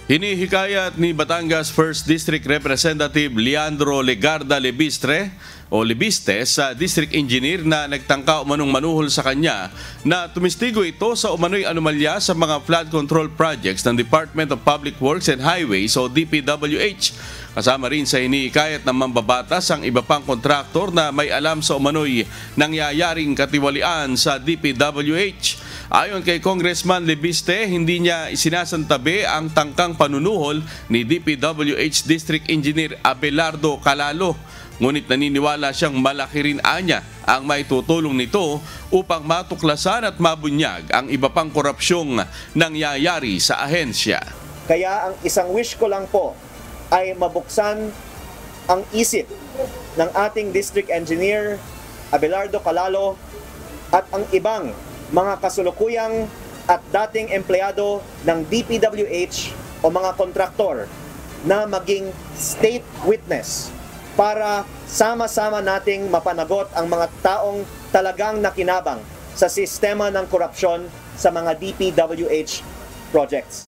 Hinihikayat ni Batangas 1st District Representative Leandro Legarda Lebiste sa District Engineer na nagtangka umanong manuhol sa kanya na tumistigo ito sa umano'y anomalya sa mga flood control projects ng Department of Public Works and Highways o DPWH. Kasama rin sa hinihikayat ng mambabatas ang iba pang kontraktor na may alam sa umano'y nangyayaring katiwalian sa DPWH. Ayon kay Congressman Lebiste, hindi niya isinasantabi ang tangkang panunuhol ni DPWH District Engineer Abelardo Calalo. Ngunit naniniwala siyang malaki rin anya ang maitutulong nito upang matuklasan at mabunyag ang iba pang korupsyong nangyayari sa ahensya. Kaya ang isang wish ko lang po ay mabuksan ang isip ng ating District Engineer Abelardo Calalo at ang ibang mga kasulukuyang at dating empleyado ng DPWH o mga kontraktor na maging state witness para sama-sama nating mapanagot ang mga taong talagang nakinabang sa sistema ng korupsyon sa mga DPWH projects.